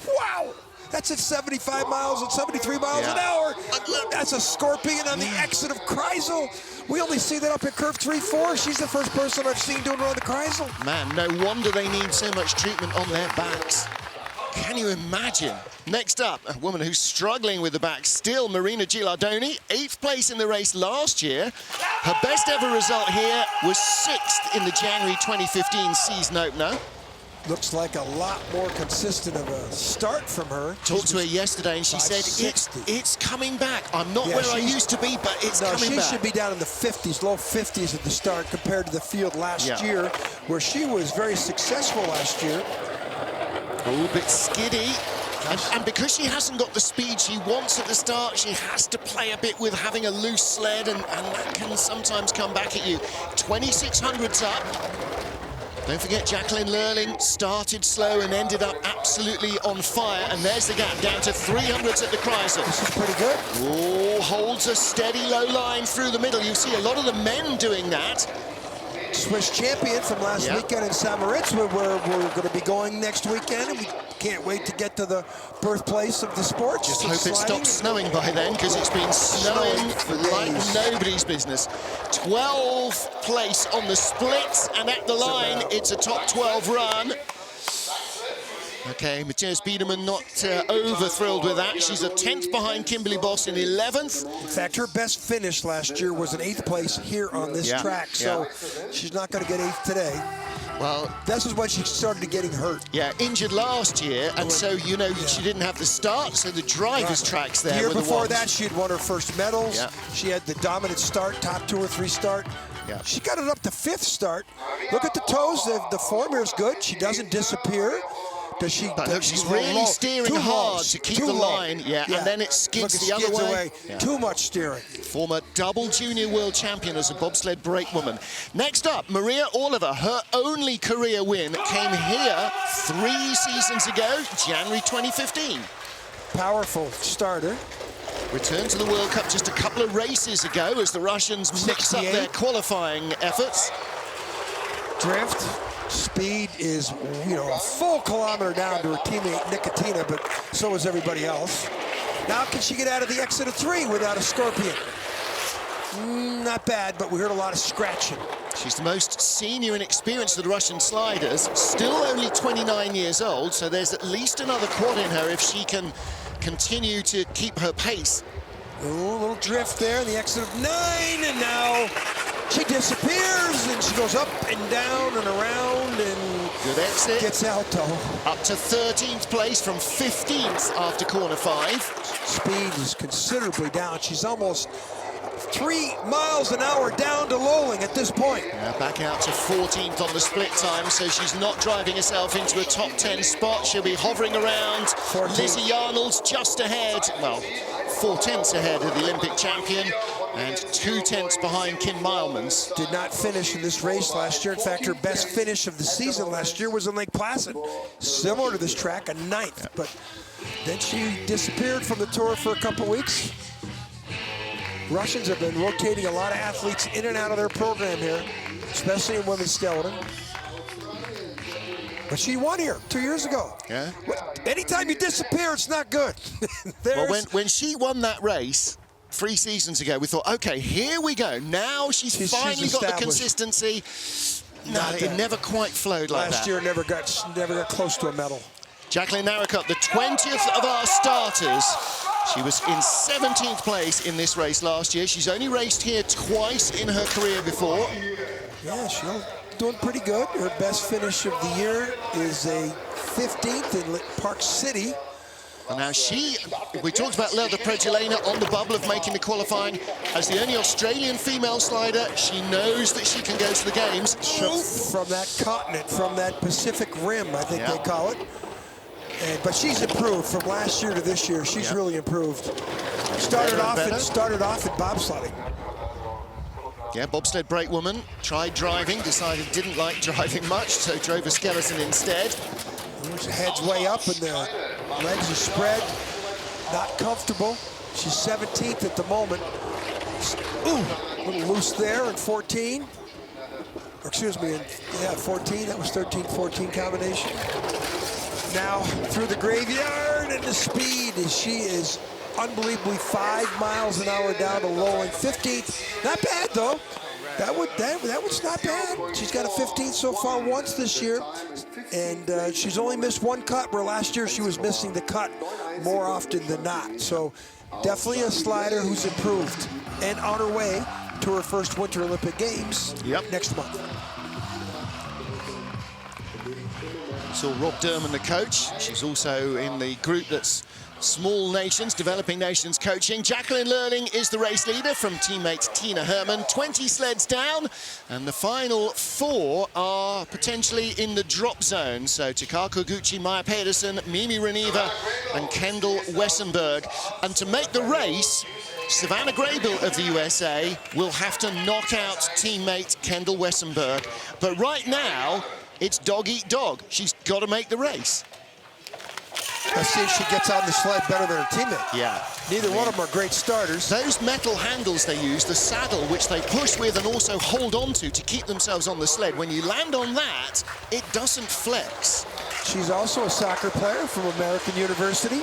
Speaker 2: Wow. That's at 75 miles and 73 miles an hour. That's a scorpion on the exit of Kreisel. We only see that up at curve 3-4. She's the first person I've seen doing it on the Kreisel.
Speaker 1: Man, no wonder they need so much treatment on their backs. Can you imagine? Next up, a woman who's struggling with the back still, Marina Gilardoni, 8th place in the race last year. Her best ever result here was 6th in the January 2015 season opener.
Speaker 2: Looks like a lot more consistent of a start from her.
Speaker 1: Talked to her yesterday and she said, it's coming back. I'm not where I used to be, but it's coming back.
Speaker 2: She should be down in the 50s, low 50s at the start compared to the field last year, where she was very successful last year.
Speaker 1: A bit skiddy. And because she hasn't got the speed she wants at the start, she has to play a bit with having a loose sled, and that can sometimes come back at you. 2600's up. Don't forget, Jacqueline Loelling started slow and ended up absolutely on fire. And there's the gap down to 300s at the Kreisel.
Speaker 2: This is pretty good.
Speaker 1: Oh, holds a steady low line through the middle. You see a lot of the men doing that.
Speaker 2: Swiss champion from last weekend in Samoritz, where we're going to be going next weekend, and we can't wait to get to the birthplace of the sport.
Speaker 1: Just hope it stops snowing by then, because it's been snowing like nobody's business. 12th place on the splits, and at the line, it's a top 12 run. Okay, Matthias Biedermann not over thrilled with that. She's a 10th behind Kimberly Boss in 11th.
Speaker 2: In fact, her best finish last year was an 8th place here on this track, so she's not going to get 8th today.
Speaker 1: Well,
Speaker 2: this is when she started getting hurt.
Speaker 1: Yeah, injured last year, and so, you know, she didn't have the start, so the driver's tracks there.
Speaker 2: The year before that, she had won her first medals. She had the dominant start, top 2 or 3 start. She got it up to 5th start. Look at the toes. The form here is good. She doesn't disappear.
Speaker 1: She's really steering hard to keep the line. And then it skids the other way.
Speaker 2: Too much steering.
Speaker 1: Former double junior world champion as a bobsled brakewoman. Next up, Maria Oliver. Her only career win came here 3 seasons ago, January 2015.
Speaker 2: Powerful starter.
Speaker 1: Returned to the World Cup just a couple of races ago as the Russians mix up their qualifying efforts.
Speaker 2: Drift. Speed is, you know, a full kilometer down to her teammate Nicotina, but so is everybody else. Now can she get out of the exit of 3 without a scorpion? Not bad, but we heard a lot of scratching.
Speaker 1: She's the most senior and experienced of the Russian sliders, still only 29 years old, so there's at least another quad in her if she can continue to keep her pace.
Speaker 2: Ooh, a little drift there in the exit of 9, and now she disappears, and she goes up and down and around, and
Speaker 1: good exit.
Speaker 2: Gets Alto.
Speaker 1: Up to 13th place from 15th after corner 5.
Speaker 2: Speed is considerably down. She's almost 3 miles an hour down to Loelling at this point.
Speaker 1: Back out to 14th on the split time, so she's not driving herself into a top 10 spot. She'll be hovering around. 14th. Lizzie Arnold's just ahead. Well, 4/10 ahead of the Olympic champion, and 2/10 behind Kim Milemans.
Speaker 2: Did not finish in this race last year. In fact, her best finish of the season last year was in Lake Placid. Similar to this track, a 9th, but then she disappeared from the tour for a couple weeks. Russians have been rotating a lot of athletes in and out of their program here, especially in women's skeleton. But she won here 2 years ago.
Speaker 1: Yeah.
Speaker 2: Anytime you disappear, it's not good.
Speaker 1: Well, when she won that race 3 seasons ago, we thought, okay, here we go. Now she's finally got the consistency. No, it never quite flowed like that.
Speaker 2: Last year never got close to a medal.
Speaker 1: Jacqueline Narracott, the 20th of our starters. She was in 17th place in this race last year. She's only raced here twice in her career before.
Speaker 2: Yeah, she's doing pretty good. Her best finish of the year is a 15th in Park City.
Speaker 1: And now we talked about Lerda Predjelena on the bubble of making the qualifying. As the only Australian female slider, she knows that she can go to the games.
Speaker 2: From that continent, from that Pacific Rim, I think they call it. But she's improved from last year to this year. She's really improved. Started off in bobsledding.
Speaker 1: Yeah, bobsled brakewoman, tried driving, decided didn't like driving much, so drove a skeleton instead.
Speaker 2: Head's way up and the legs are spread. Not comfortable. She's 17th at the moment. Ooh, a little loose there in 14. Or excuse me, 14. That was 13-14 combination. Now through the graveyard, and the speed she is unbelievably 5 miles an hour down to Loelling. 15th, not bad though. That was not bad. She's got a 15th so far once this year, and she's only missed one cut, where last year she was missing the cut more often than not. So definitely a slider who's improved and on her way to her first Winter Olympic Games next month.
Speaker 1: Saw Rob Durman, the coach. She's also in the group that's small nations, developing nations coaching. Jacqueline Loelling is the race leader from teammate Tina Herman. 20 sleds down, and the final 4 are potentially in the drop zone. So Chikako Gucci, Maya Pedersen, Mimi Reniva, and Kendall Wessenberg. And to make the race, Savannah Graybill of the USA will have to knock out teammate Kendall Wessenberg. But right now, it's dog eat dog. She's got to make the race.
Speaker 2: Let's see if she gets on the sled better than her teammate.
Speaker 1: Yeah.
Speaker 2: Neither one of them are great starters.
Speaker 1: Those metal handles they use, the saddle, which they push with and also hold on to keep themselves on the sled, when you land on that, it doesn't flex.
Speaker 2: She's also a soccer player from American University,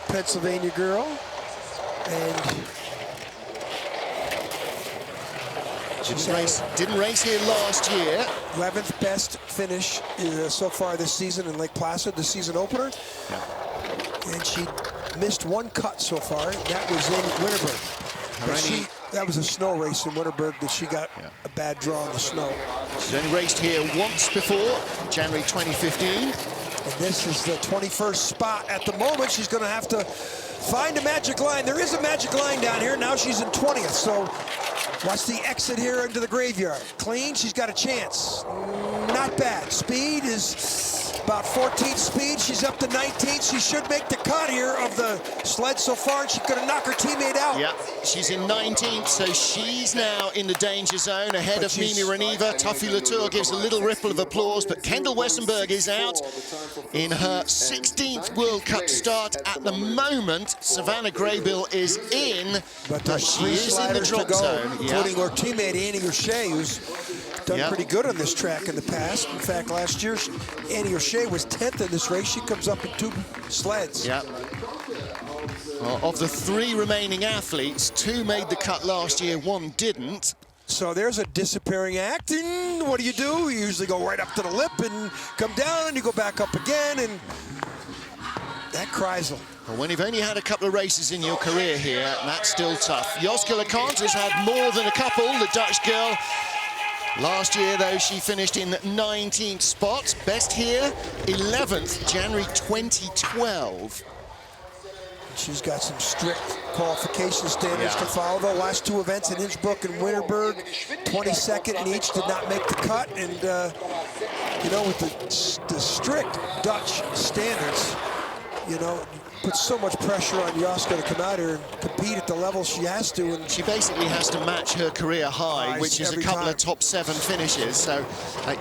Speaker 2: Pennsylvania girl. And
Speaker 1: didn't race here last year.
Speaker 2: 11th best finish so far this season in Lake Placid, the season opener. And she missed one cut so far, and that was in Winterberg. That was a snow race in Winterberg that she got a bad draw in the snow.
Speaker 1: She's only raced here once before, January 2015.
Speaker 2: And this is the 21st spot. At the moment, she's going to have to find a magic line. There is a magic line down here. Now she's in 20th, so watch the exit here into the graveyard. Clean, she's got a chance. Not bad. Speed is about 14th speed. She's up to 19th. She should make the cut here of the sled so far, and she's going to knock her teammate out.
Speaker 1: Yeah, she's in 19th, so she's now in the danger zone ahead of Mimi Reniva. Tuffy Latour gives a little ripple of applause, but Kendall Wessenberg is out in her 16th World Cup start. At the moment, Savannah Graybill is in, but she is in the drop zone.
Speaker 2: Including her teammate, Annie O'Shea, who's done pretty good on this track in the past. In fact, last year, Annie O'Shea was 10th in this race. She comes up in 2 sleds.
Speaker 1: Yeah. Well, of the 3 remaining athletes, 2 made the cut last year, 1 didn't.
Speaker 2: So there's a disappearing act, and what do? You usually go right up to the lip and come down, and you go back up again, and that Kreisel.
Speaker 1: Well, when you've only had a couple of races in your career here, that's still tough. Joske LeConte has had more than a couple, the Dutch girl. Last year, though, she finished in 19th spot. Best here, 11th, January 2012.
Speaker 2: She's got some strict qualification standards to follow. The last 2 events in Innsbruck and Winterberg, 22nd in each, did not make the cut. And, you know, with the strict Dutch standards, you know, puts so much pressure on Joske to come out here and compete at the level she has to. And
Speaker 1: she basically has to match her career high, which is a couple of top 7 finishes. So,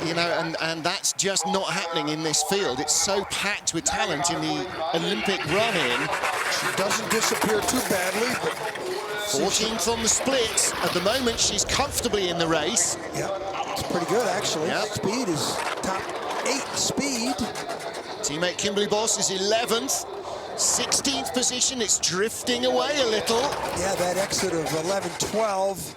Speaker 1: you know, and that's just not happening in this field. It's so packed with talent in the Olympic run-in.
Speaker 2: She doesn't disappear too badly, but
Speaker 1: 14th on the splits. At the moment, she's comfortably in the race.
Speaker 2: Yeah, it's pretty good, actually. Speed is top 8 speed.
Speaker 1: Teammate Kimberly Boss is 11th. 16th position, it's drifting away a little.
Speaker 2: Yeah, that exit of 11-12.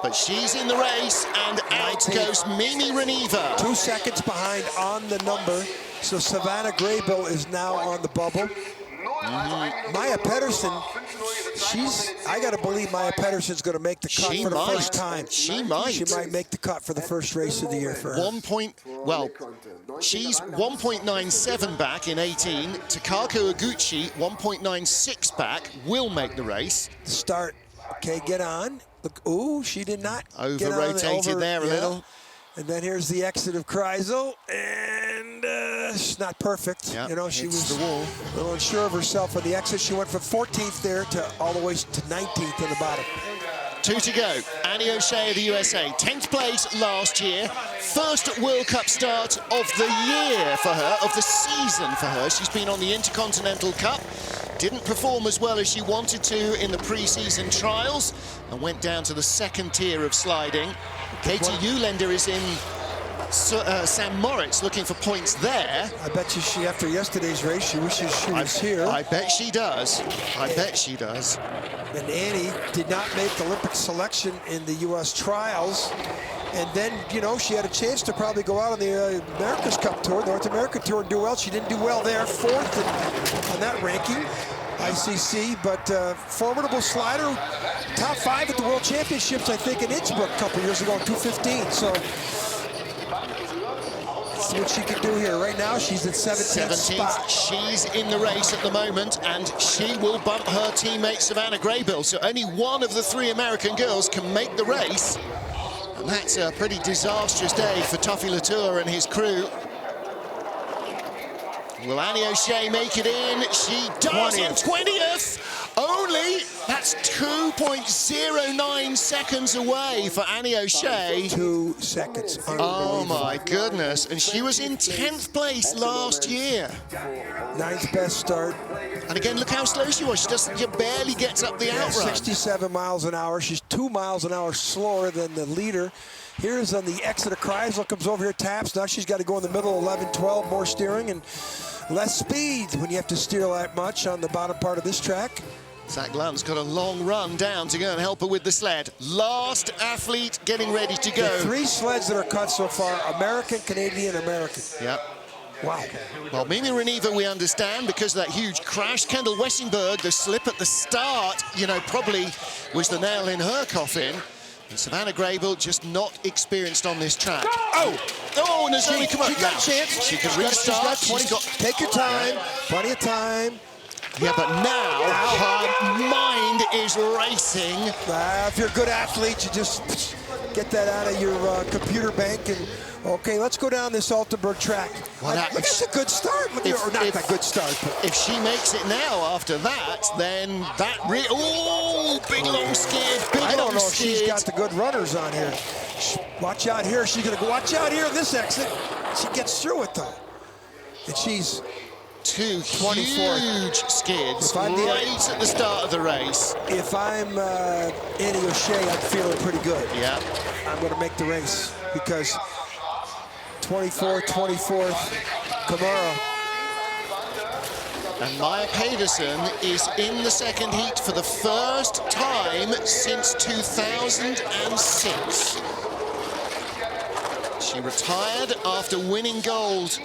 Speaker 1: But she's in the race, and out goes Mimi Reniva.
Speaker 2: 2 seconds behind on the number. So Savannah Graybill is now on the bubble. Maya Pedersen, I got to believe Maya Pedersen's going to make the cut for the first time.
Speaker 1: She might.
Speaker 2: She might make the cut for the first race of the year for her.
Speaker 1: She's 1.97 back in 18. Takako Oguchi, 1.96 back, will make the race.
Speaker 2: Start. Okay, get on. Look, ooh, she did not.
Speaker 1: Over-rotated there a little.
Speaker 2: And then here's the exit of Kreisel, and it's not perfect.
Speaker 1: Yep,
Speaker 2: you know, she was
Speaker 1: the wall.
Speaker 2: a little unsure of herself on the exit. She went from 14th there to all the way to 19th in the bottom.
Speaker 1: 2 to go. Annie O'Shea of the USA, 10th place last year. First World Cup start of the year for her, of the season for her. She's been on the Intercontinental Cup. Didn't perform as well as she wanted to in the pre-season trials and went down to the second tier of sliding. Katie Eulender is in St. Moritz looking for points there.
Speaker 2: I bet you after yesterday's race, she wishes she was here.
Speaker 1: I bet she does. I bet she does.
Speaker 2: And Annie did not make Olympic selection in the U.S. trials. And then, you know, she had a chance to probably go out on the America's Cup Tour, North American Tour, and do well. She didn't do well there, fourth on that ranking, ICC, but formidable slider. Top 5 at the World Championships, I think, in Innsbruck a couple years ago, in 2:15. So let's see what she can do here. Right now, she's at 17th spot.
Speaker 1: She's in the race at the moment, and she will bump her teammate Savannah Graybill. So only one of the 3 American girls can make the race. And that's a pretty disastrous day for Tuffy Latour and his crew. Will Annie O'Shea make it in? She does on 20th. Only, that's 2.09 seconds away for Annie O'Shea.
Speaker 2: 2 seconds.
Speaker 1: Oh my goodness. And she was in 10th place last year.
Speaker 2: 9th best start.
Speaker 1: And again, look how slow she was. She barely gets up the outrun.
Speaker 2: 67 miles an hour. She's 2 miles an hour slower than the leader. Here's on the exit of Kreisel, comes over here, taps. Now she's got to go in the middle, 11, 12, more steering and less speed when you have to steer that much on the bottom part of this track.
Speaker 1: Zach Lunn's got a long run down to go and help her with the sled. Last athlete getting ready to go.
Speaker 2: The 3 sleds that are cut so far, American, Canadian, American.
Speaker 1: Yep.
Speaker 2: Wow.
Speaker 1: Well, Mimi Reniva, we understand, because of that huge crash. Kendall Wessingberg, the slip at the start, you know, probably was the nail in her coffin. And Savannah Graybill just not experienced on this track. Oh, and there's only come up.
Speaker 2: She got a chance.
Speaker 1: She can restart.
Speaker 2: Take your time. Plenty of time.
Speaker 1: Yeah, but now her mind is racing.
Speaker 2: If you're a good athlete, you just get that out of your computer bank and, okay, let's go down this Altenberg track. It's a good start. Or not that good start. But
Speaker 1: if she makes it now after that, then that big long skid,
Speaker 2: I don't know if she's got the good runners on here. Watch out here. She's going to go. Watch out here on this exit. She gets through it, though. And she's
Speaker 1: 2 huge skids right at the start of the race.
Speaker 2: If I'm Annie O'Shea, I'm feeling pretty good.
Speaker 1: Yeah.
Speaker 2: I'm going to make the race because 24th, 24th, tomorrow.
Speaker 1: And Maya Pedersen is in the second heat for the first time since 2006. She retired after winning gold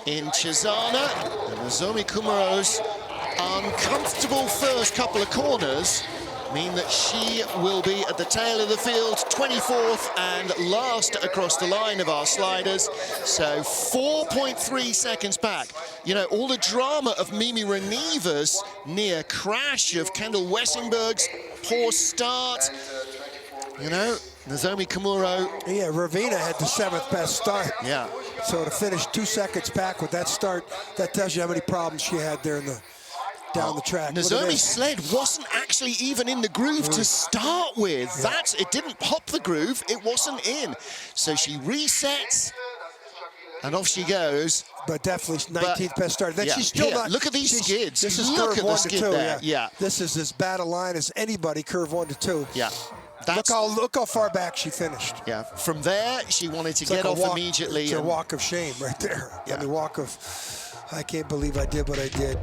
Speaker 1: in Cesana, and Nozomi Kumuro's uncomfortable first couple of corners mean that she will be at the tail of the field, 24th and last across the line of our sliders. So 4.3 seconds back. You know, all the drama of Mimi Reniva's near crash, of Kendall Wessingberg's poor start. You know, Nozomi Kumuro.
Speaker 2: Yeah, Ravina had the 7th best start.
Speaker 1: Yeah.
Speaker 2: So to finish 2 seconds back with that start, that tells you how many problems she had there in the down the track.
Speaker 1: Nozomi's sled wasn't actually even in the groove to start with.
Speaker 2: Yeah.
Speaker 1: It didn't pop the groove, it wasn't in. So she resets, and off she goes.
Speaker 2: But definitely 19th best start. Then she's still not.
Speaker 1: Look at these skids.
Speaker 2: This is
Speaker 1: look
Speaker 2: curve
Speaker 1: at
Speaker 2: 1 to 2.
Speaker 1: there. Yeah.
Speaker 2: This is as bad a line as anybody, curve 1 to 2.
Speaker 1: Yeah.
Speaker 2: Look how far back she finished.
Speaker 1: Yeah. From there, she wanted to get off immediately.
Speaker 2: It's a walk of shame right there.
Speaker 1: Yeah.
Speaker 2: I mean, walk of, I can't believe I did what I did.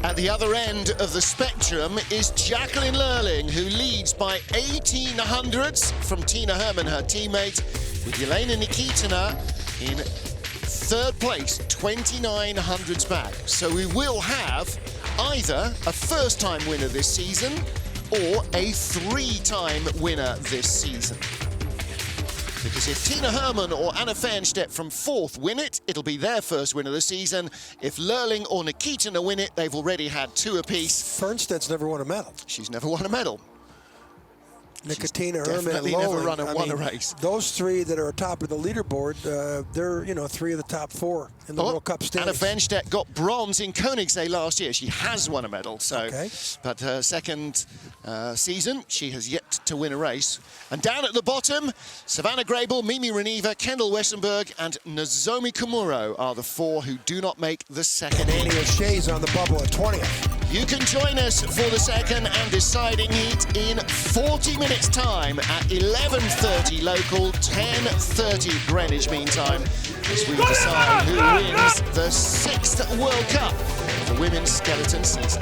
Speaker 1: At the other end of the spectrum is Jacqueline Loelling, who leads by 18 hundredths from Tina Herman, her teammate, with Yelena Nikitina in third place, 2,900s back. So we will have either a first-time winner this season or a three-time winner this season. Because if Tina Hermann or Anna Fernstedt from fourth win it, it'll be their first win of the season. If Loelling or Nikitina win it, they've already had two apiece.
Speaker 2: Fernstedt's never won a medal.
Speaker 1: She's never won a medal.
Speaker 2: Nikitina, Hermann, and
Speaker 1: never
Speaker 2: Loelling.
Speaker 1: won a race.
Speaker 2: Those three that are top of the leaderboard, they're, you know, three of the top four in the World Cup standings.
Speaker 1: Anna Fernstedt got bronze in Koenigsegg last year. She has won a medal, so.
Speaker 2: Okay.
Speaker 1: But her second season, she has yet to win a race. And down at the bottom, Savannah Grable, Mimi Reniva, Kendall Westenberg, and Nozomi Komuro are the four who do not make the second
Speaker 2: Annie
Speaker 1: heat.
Speaker 2: O'Shea's on the bubble at 20th.
Speaker 1: You can join us for the second and deciding heat in 40 minutes time at 11:30 local, 10:30 Greenwich Mean Time, as we decide who wins the 6th World Cup of the women's skeleton season.